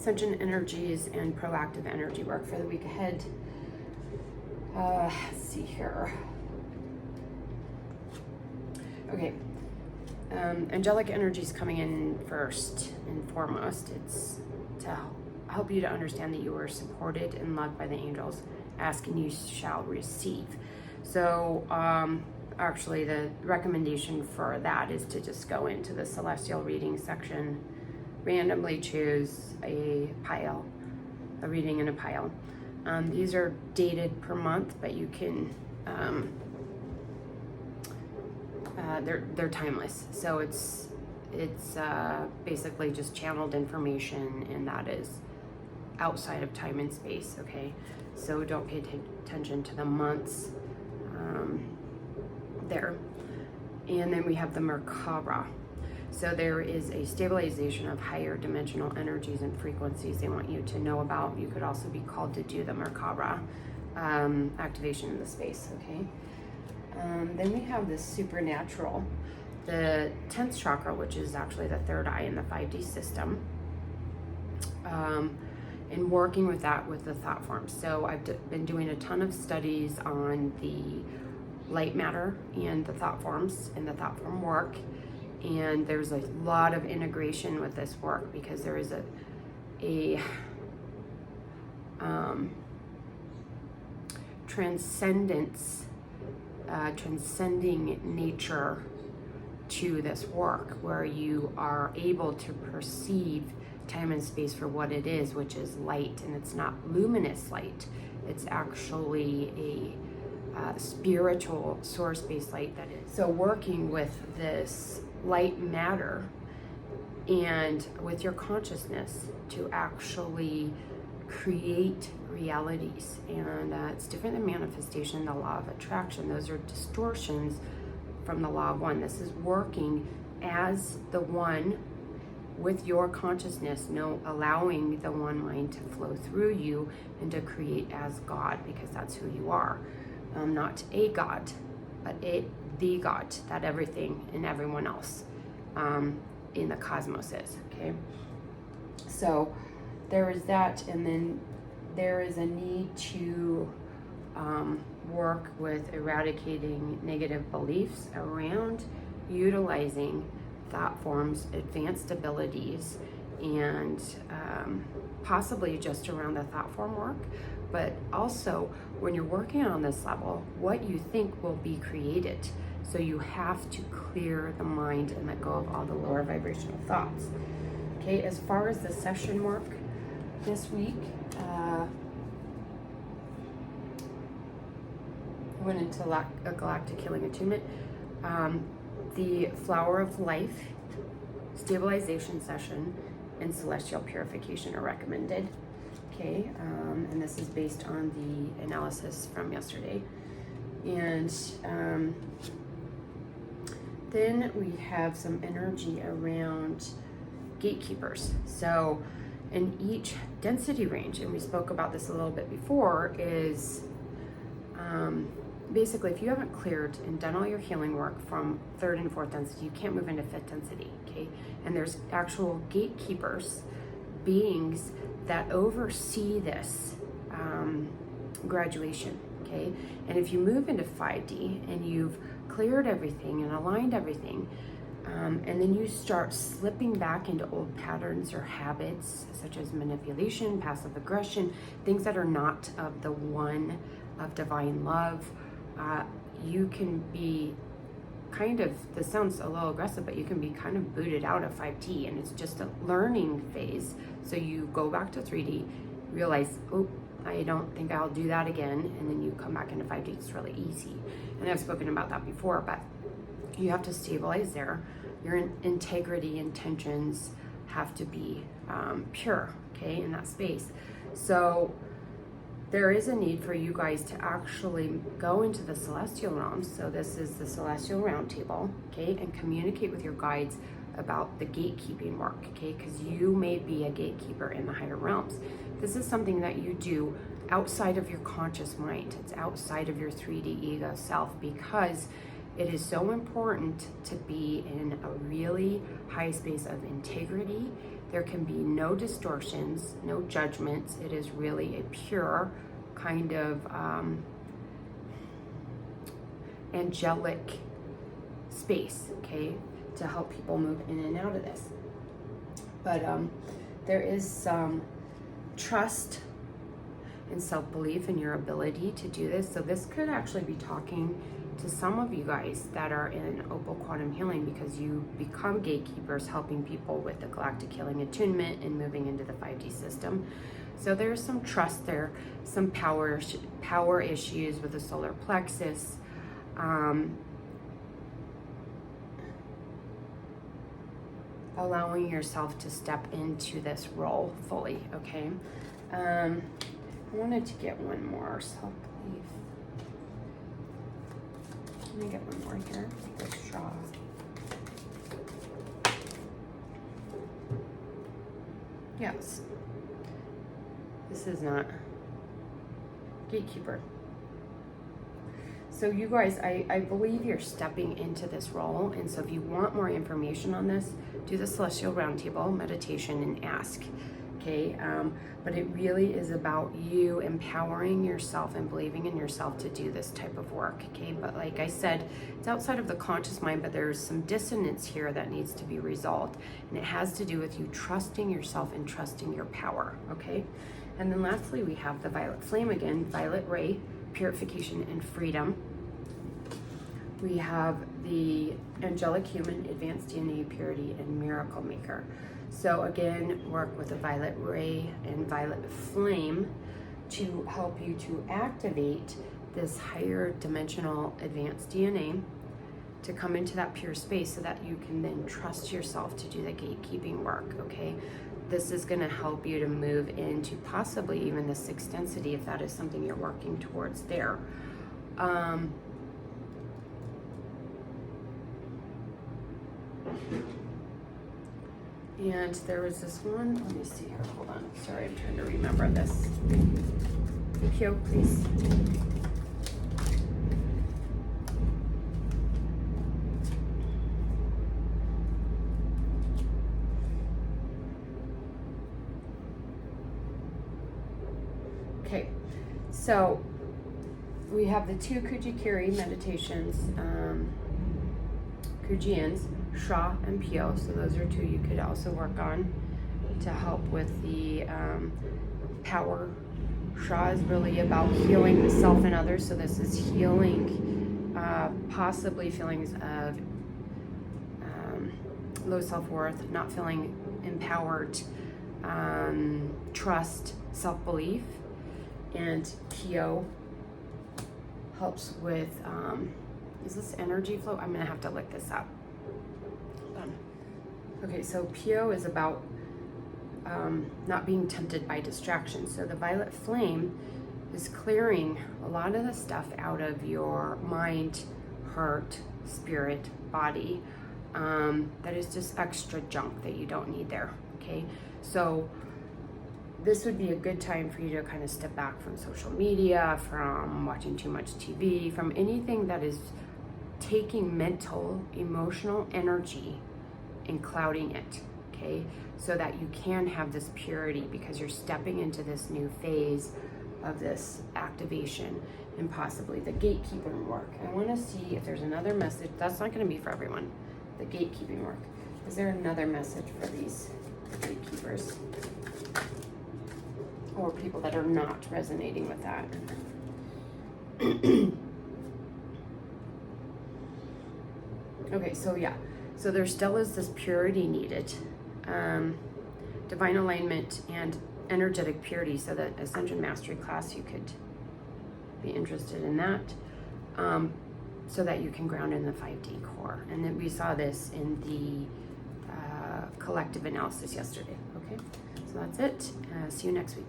Ascension energies and proactive energy work for the week ahead. Let's see here. Okay. Angelic energies coming in first and foremost. It's to help you to understand that you are supported and loved by the angels. Ask and you shall receive. So actually the recommendation for that is to just go into the celestial reading section, randomly choose a pile, a reading in a pile. These are dated per month, but you can they're timeless. So it's basically just channeled information, and that is outside of time and space. Okay, so don't pay attention to the months there. And then we have the Merkaba. So there is a stabilization of higher dimensional energies and frequencies they want you to know about. You could also be called to do the Merkaba activation in the space. Okay. Then we have the supernatural, the 10th chakra, which is actually the third eye in the 5D system, and working with that with the thought forms. So I've been doing a ton of studies on the light matter and the thought forms and the thought form work, and there's a lot of integration with this work because there is a transcendence, transcending nature to this work, where you are able to perceive time and space for what it is, which is light. And it's not luminous light, it's actually a spiritual source-based light that is. So working with this light matter and with your consciousness to actually create realities. And it's different than manifestation, the law of attraction. Those are distortions from the law of one. This is working as the one with your consciousness, allowing the one mind to flow through you and to create as God, because that's who you are. Not a God, but the God that everything and everyone else in the cosmos is. Okay, so there is that, and then there is a need to work with eradicating negative beliefs around utilizing thought forms, advanced abilities, and possibly just around the thought form work. But also, when you're working on this level, what you think will be created. So you have to clear the mind and let go of all the lower vibrational thoughts. Okay, as far as the session work this week, went into a galactic healing attunement. The flower of life, stabilization session, and celestial purification are recommended. Okay, and this is based on the analysis from yesterday. And then we have some energy around gatekeepers. So in each density range, and we spoke about this a little bit before, is basically if you haven't cleared and done all your healing work from 3rd and 4th density, you can't move into 5th density. Okay, and there's actual gatekeepers, beings that oversee this graduation. Okay, and if you move into 5D and you've cleared everything and aligned everything, and then you start slipping back into old patterns or habits such as manipulation, passive aggression, things that are not of the one of divine love, you can be kind of, this sounds a little aggressive, but you can be kind of booted out of 5D, and it's just a learning phase. So you go back to 3D, realize, oh, I don't think I'll do that again, and then you come back into 5D. It's really easy, and I've spoken about that before, but you have to stabilize there. Your integrity, intentions have to be pure, okay, in that space. So there is a need for you guys to actually go into the celestial realms. So this is the celestial round table, okay, and communicate with your guides about the gatekeeping work, okay, because you may be a gatekeeper in the higher realms. This is something that you do outside of your conscious mind. It's outside of your 3D ego self, because it is so important to be in a really high space of integrity. There can be no distortions, no judgments. It is really a pure kind of angelic space, okay, to help people move in and out of this. But there is some trust and self-belief in your ability to do this. So this could actually be talking to some of you guys that are in opal quantum healing, because you become gatekeepers, helping people with the galactic healing attunement and moving into the 5D system. So there's some trust there, some power issues with the solar plexus. Allowing yourself to step into this role fully, okay? I wanted to get one more self-belief. Let me get one more here. This straw. Yes. This is not gatekeeper. So you guys, I believe you're stepping into this role. And so if you want more information on this, do the Celestial Roundtable meditation and ask. Okay, but it really is about you empowering yourself and believing in yourself to do this type of work. Okay, but like I said, it's outside of the conscious mind, but there's some dissonance here that needs to be resolved, and it has to do with you trusting yourself and trusting your power. Okay, and then lastly, we have the violet flame again, violet ray, purification and freedom. We have the angelic human, advanced DNA purity, and miracle maker. So again, work with the violet ray and violet flame to help you to activate this higher dimensional advanced DNA to come into that pure space so that you can then trust yourself to do the gatekeeping work, okay? This is gonna help you to move into possibly even the sixth density if that is something you're working towards there. And there was this one, let me see here, hold on. Sorry, I'm trying to remember this. Thank you, please. Okay, so we have the two Kujikiri meditations, Kujians, Sha and Pyo, so those are two you could also work on to help with the power. Sha is really about healing the self and others, so this is healing possibly feelings of low self-worth, not feeling empowered, trust, self-belief. And Pyo helps with, is this energy flow? I'm gonna have to look this up. Okay, so Pyo is about not being tempted by distractions. So the violet flame is clearing a lot of the stuff out of your mind, heart, spirit, body, that is just extra junk that you don't need there, okay? So this would be a good time for you to kind of step back from social media, from watching too much TV, from anything that is taking mental, emotional energy and clouding it, okay? So that you can have this purity, because you're stepping into this new phase of this activation and possibly the gatekeeping work. I want to see if there's another message. That's not going to be for everyone, the gatekeeping work. Is there another message for these gatekeepers? Or people that are not resonating with that? Okay, so yeah. So there still is this purity needed. Divine alignment and energetic purity. So the Ascension Mastery class, you could be interested in that. So that you can ground in the 5D core. And then we saw this in the collective analysis yesterday. Okay, so that's it. See you next week.